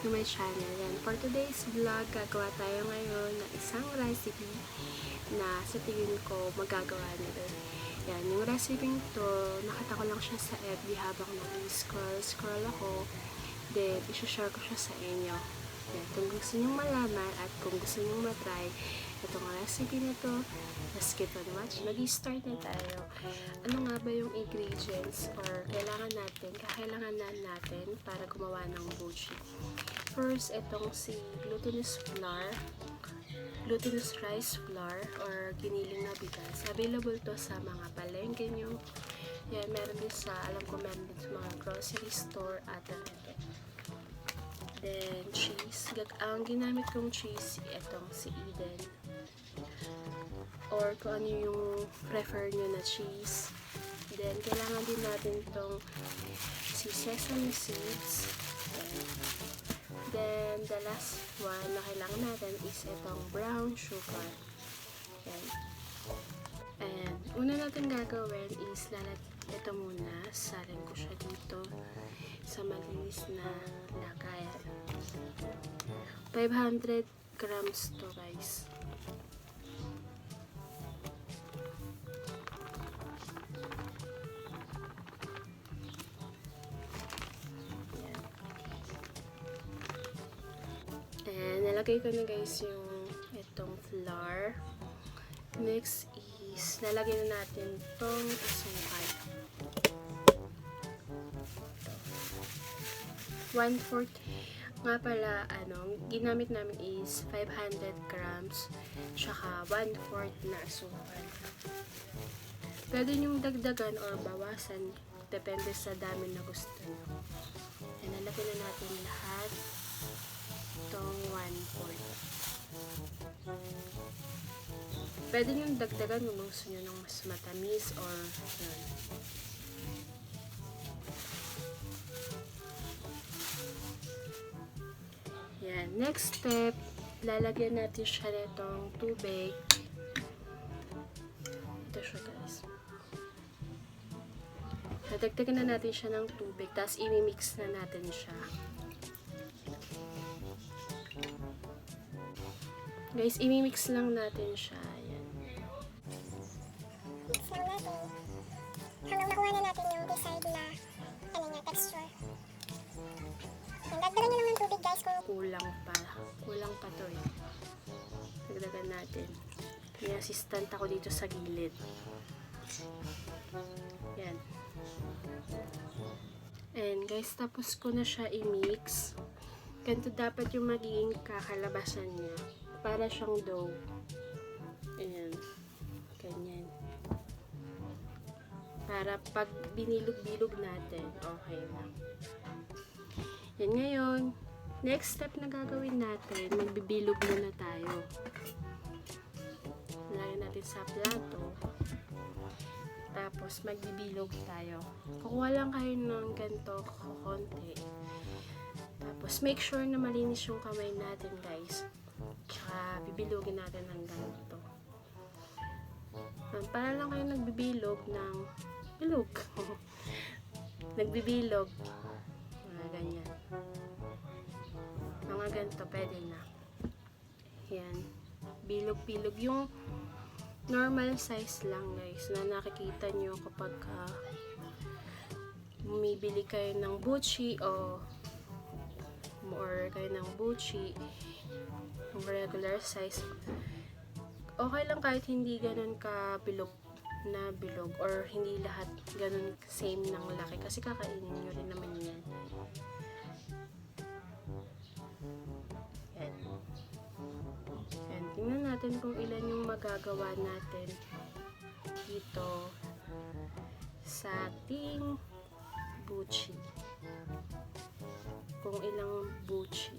to my channel. Yan, for today's vlog, gagawa tayo ngayon ng isang recipe na sa tingin ko magagawa nila. Yan, yung recipe to, nakita ko lang siya sa FB habang nag-scroll ako. Then, isi-share ko siya sa inyo. Yan, kung gusto nyo malaman at kung gusto nyo matry itong recipe na to, let's keep on watching. Mag-start na tayo. Ano nga ba yung ingredients or kakailangan natin para gumawa ng buchi? First, itong si glutinous rice flour or giniling na bigas. Available to sa mga palengke nyo. Yan, meron din meron din sa mga grocery store at then, cheese. Ang ginamit kong cheese, itong si Eden. Or kung ano yung prefer nyo na cheese. Then, kailangan din natin itong si sesame seeds. Then, the last one na kailangan natin is itong brown sugar. Yan. And, una natin gagawin is ito muna. Salin ko siya dito sa malinis na lagayan. 500 grams to, guys. And nalagay ko na, guys, yung itong flour. Next is lalagyan na natin itong asukal. 1/4 nga pala, ginamit namin is 500 grams tsaka 1/4 na asukal. Pwede nyong dagdagan or bawasan, depende sa dami na gusto nyo. And nalagyan na natin lahat itong 1/4. Pwede nyong dagdagan kung gusto nyo ng mas matamis or yun. Yan. Next step, lalagyan natin siya nitong tubig. Ito siya, guys. Nadagdagan na natin siya ng tubig, tapos i-mix na natin siya. Guys, i-mix lang natin siya. Ayan. Mix lang natin. Hanggang makuha na natin yung desired na texture. Dagdagan nyo lang ng tubig, guys, kung kulang pa to eh. Dagdagan natin. May assistant ako dito sa gilid. Yan. And guys, tapos ko na siya i-mix. Ganito dapat yung magiging kakalabasan niya. Para siyang dough. Ayan. Ganyan. Para pag binilog-bilog natin, okay lang. Yan ngayon. Next step na gagawin natin, magbibilog muna tayo. Lagyan natin sa plato. Tapos magbibilog tayo. Kukuha lang kayo ng ganito, konti. Tapos make sure na malinis yung kamay natin, guys. Tsaka bibilogin natin ng ganito. Para lang kayo nagbibilog ng bilog. Nagbibilog. Ganyan. Mga ganito, pwede na. Yan. Bilog-bilog. Yung normal size lang, guys, na nakikita nyo kapag bumibili kayo ng buchi or kayo ng buchi, yung regular size. Okay lang kahit hindi ganun ka bilog or hindi lahat ganun same ng laki kasi kakainin nyo rin naman yan. Yan. Yan. Tingnan natin kung ilan yung magagawa natin dito sa ating buchi. Kung ilang buchi.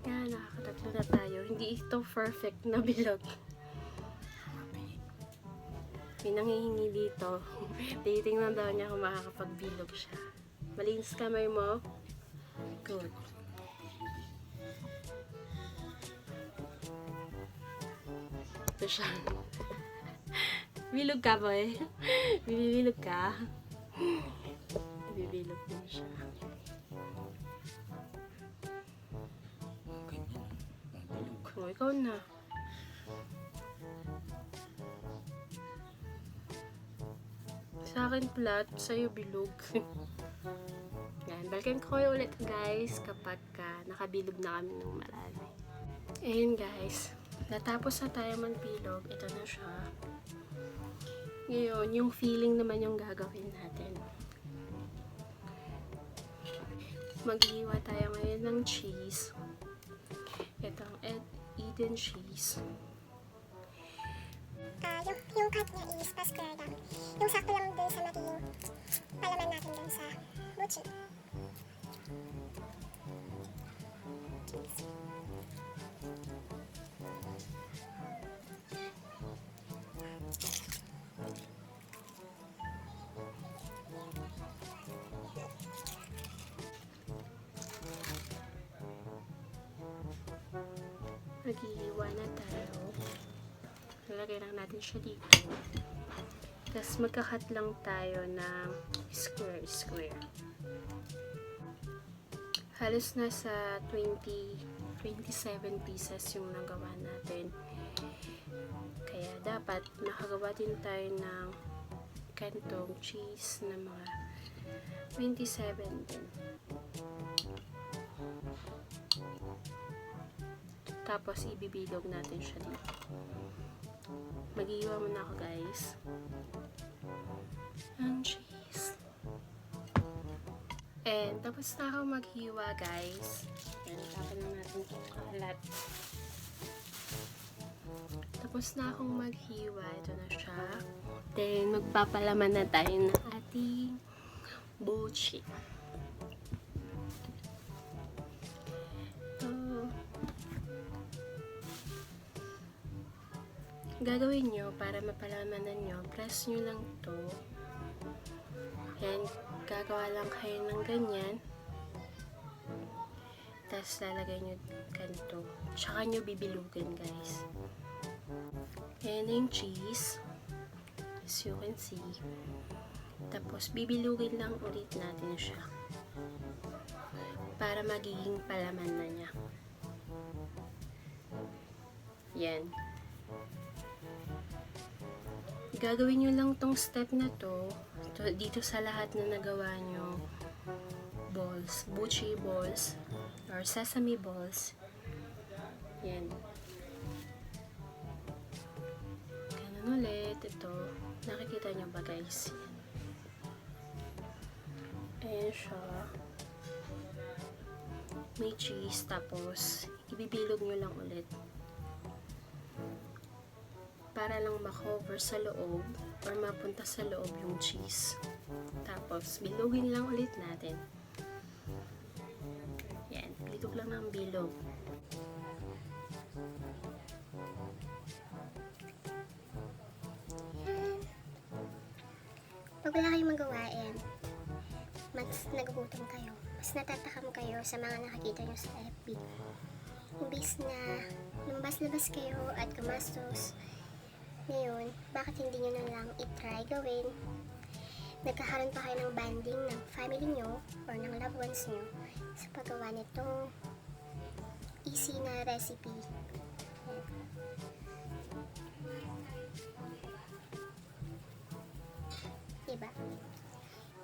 Yan, nakakatatlo na tayo. Hindi ito perfect na bilog. May nanghihingi dito. Titingnan daw niya kung makakapagbilog siya. Malinis kamay mo. Good. Ito siya. Bilog ka, boy. Bibilog ka. Bibilog din siya. O, ikaw na. Sa akin flat, sa'yo bilog. Yan, balikan ko kayo ulit guys kapag nakabilog na kami ng marami. Ayan guys, natapos na tayo magbilog. Ito na siya. Ngayon, yung feeling naman yung gagawin natin. Maghiwa tayo ngayon ng cheese. Itong Eden cheese. Yung cut niya is pa-square lang. Yung sakto lang dun sa magiging palaman natin dun sa Buchi. Maghihiwa na tayo. Lalagay lang natin siya dito. Tapos magkakat lang tayo ng square. Halos nasa 27 pieces yung nagawa natin. Kaya dapat nakagawa din tayo ng kantong cheese na mga 27 din. Tapos ibibilog natin siya dito. Mag-iiwa muna ako guys ng cheese. And tapos na ako maghiwa guys. Yan, tapos na natin itong kalat. Tapos na akong maghiwa. Ito na siya. Then magpapalaman na tayo ng ating Buchi. Gagawin nyo para mapalamanan nyo, press nyo lang to. Yan, gagawa lang kayo ng ganyan. Tapos lalagay nyo ganito. Tsaka nyo bibilugin guys. Yan yung cheese. As you can see. Tapos bibilugin lang ulit natin siya. Para magiging palaman na niya. Yan. Gagawin nyo lang tong step na to dito sa lahat na nagawa nyo balls, Buchi balls or Sesame Balls. Yan. Ganun ulit. Ito. Nakikita nyo ba guys? Ayan siya. May cheese. Tapos ibibilog nyo lang ulit. Para lang makover sa loob or mapunta sa loob yung cheese. Tapos, bilugin lang ulit natin. Yan, bilog lang ng bilog. Pag wala kayong magawain, mas nagugutom kayo, mas natatakam kayo sa mga nakikita nyo sa FB. Imbis na lumabas-labas kayo at gumastos, ngayon, bakit hindi nyo na lang i-try gawin? Nagkakaroon pa kayo ng bonding ng family nyo or ng loved ones nyo sa paggawa nitong easy na recipe. Diba?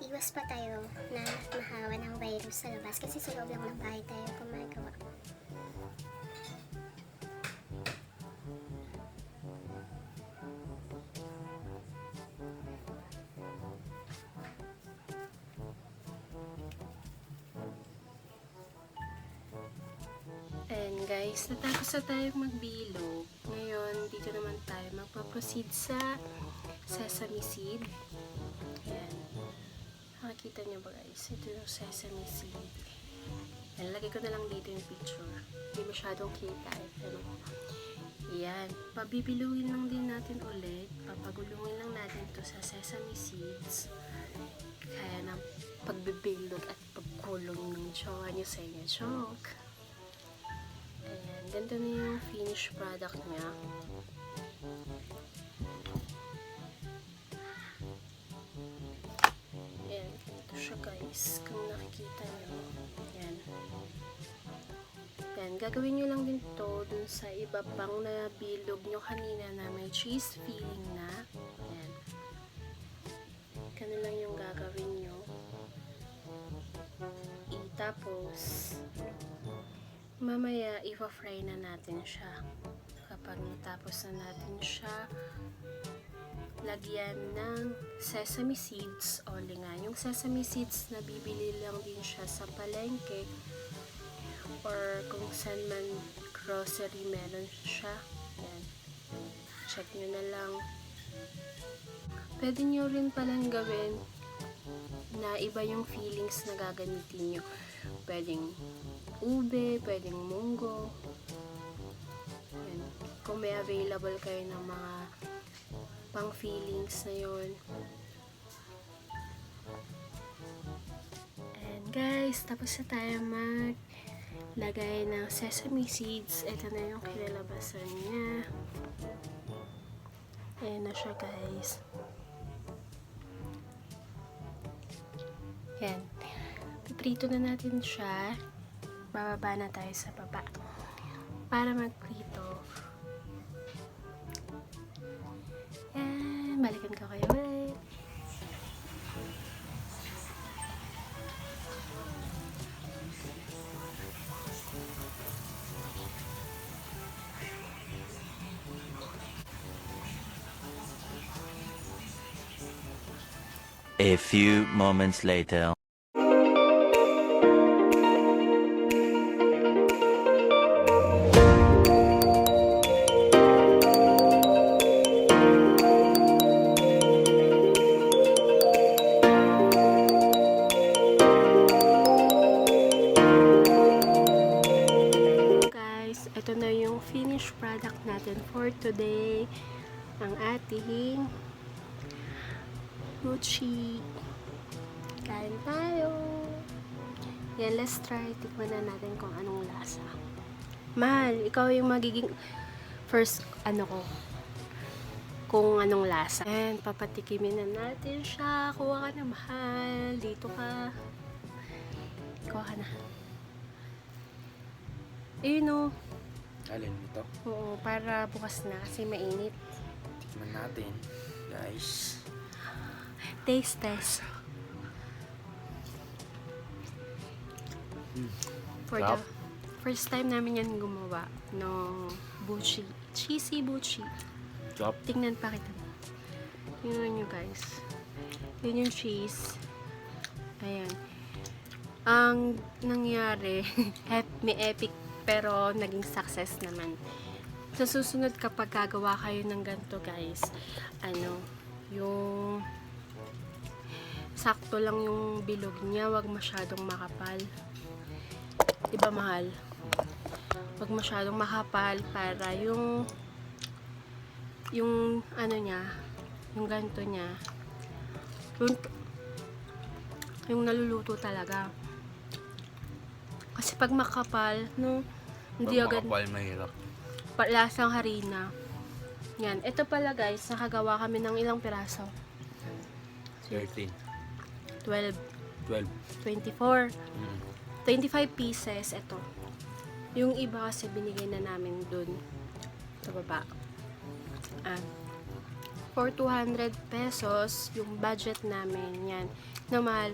Iwas pa tayo na mahawa ng virus sa labas kasi sa loob lang ng bahay tayo gumagawa. And guys, natapos na tayong magbilog. Ngayon, dito naman tayo magpa-proceed sa sesame seed. Ayan. Nakikita nyo ba guys? Ito yung sesame seed. Ayan, lagay ko na lang dito yung picture. Hindi masyadong kita. Ano? Ayan. Pabibilugin lang din natin ulit. Papagulungin lang natin ito sa sesame seeds. Kaya ng pagbibilog at pagkulong ng jowa nyo sa inyo. Joke! Ayan, ganito na yung finished product niya. Ayan, ito siya guys. Kung nakikita nyo. Ayan. Ayan, gagawin nyo lang din to dun sa iba pang na bilog nyo kanina na may cheese filling na. Ayan. Ganun lang yung gagawin nyo. Tapos, mamaya ipa-fry na natin siya. Kapag natapos na natin siya, lagyan ng sesame seeds o linga. Yung sesame seeds, nabibili lang din siya sa palengke or kung saan man grocery meron siya. Yan. Check nyo na lang. Pwede nyo rin palang gawin na iba yung feelings na gagamitin nyo. Pwedeng ube, pwedeng munggo. Yan. Kung may available kayo ng mga pang feelings na yun. And guys, tapos na tayo maglagay ng sesame seeds. Ito na yung kilalabasan niya. Ayan na siya guys. Yan. Piprito na natin siya. Bababa na tayo sa baba. Para magprito. Yan. Balikan ko kayo ulit. A few moments later. Guys, ito na yung finished product natin for today. Ang ating Buchi. Kain tayo. Yan, let's try. Tikman na natin kung anong lasa. Mahal, ikaw yung magiging first, kung anong lasa. And, papatikimin na natin siya. Kuha ka na, mahal. Dito ka. Kuha ka na. Ayun o. Alin ito? Oo, para bukas na kasi mainit. Tikman natin, guys. Taste test. For the Sarap. first time namin yan gumawa no Buchi. Cheesy Buchi. Chop. Tingnan pa kita. Tingnan nyo guys. Yun yung cheese. Ayan. Ang nangyari, may epic pero naging success naman. Sa susunod kapag gagawa kayo ng ganito guys, yung sakto lang yung bilog niya, wag masyadong makapal. Diba mahal? Wag masyadong makapal para yung niya, yung ganito niya, yung naluluto talaga. Kasi pag makapal, hindi agad Makapal, mahirap. lasang harina. Yan. Ito pala guys, nakagawa kami ng ilang piraso. 13. 12, 12. 24, 25 pieces. Ito. Yung iba kasi binigay na namin dun sa baba. For 200 pesos, yung budget namin, yan. Na mahal.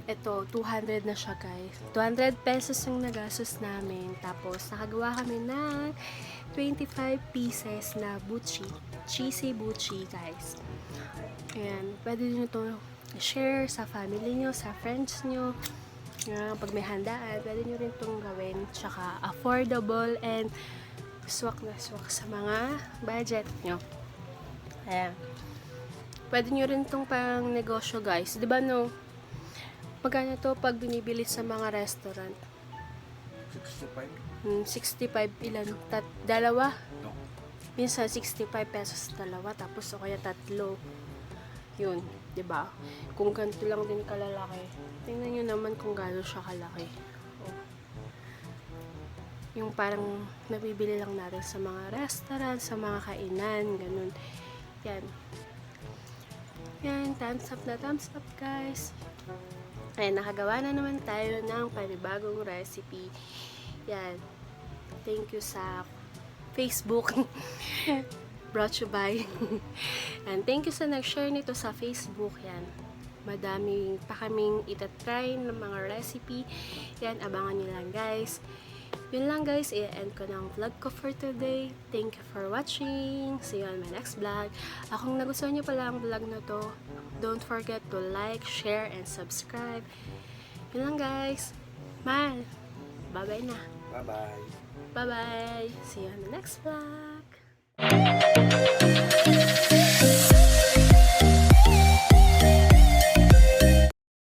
Ito, 200 na siya guys. 200 pesos yung nagastos namin. Tapos, nakagawa kami ng 25 pieces na Buchi. Cheesy Buchi guys. Ayan. Pwede nyo ito share sa family nyo, sa friends nyo. Ayan, pag may handaan, pwede nyo rin itong gawin. Tsaka affordable and swak na swak sa mga budget nyo. Ayan. Pwede nyo rin itong pang negosyo guys. Diba no? Magkano to pag binibili sa mga restaurant? 65? 65 ilan? Dalawa? No. Minsan 65 pesos dalawa, tapos o kaya tatlo. Yun, 'di ba? Kung ganito lang din kalalaki. Tingnan niyo naman kung gaano siya kalaki. Oh. Yung parang nabibili lang natin sa mga restaurant, sa mga kainan, ganun. Yan. Yan, thumbs up guys. Ayan, nakagawa na naman tayo ng panibagong recipe. Yan. Thank you sa Facebook. Brought you by. And thank you sa nag-share nito sa Facebook. Yan. Madami pa kaming itatry ng mga recipe. Yan, abangan nyo lang guys. Yun lang guys, i-end ko ng vlog ko for today. Thank you for watching. See you on my next vlog. Kung nagustuhan nyo pala ang vlog na to, don't forget to like, share, and subscribe. Yun lang guys. Bye-bye na. Bye-bye. Bye-bye. See you on the next vlog.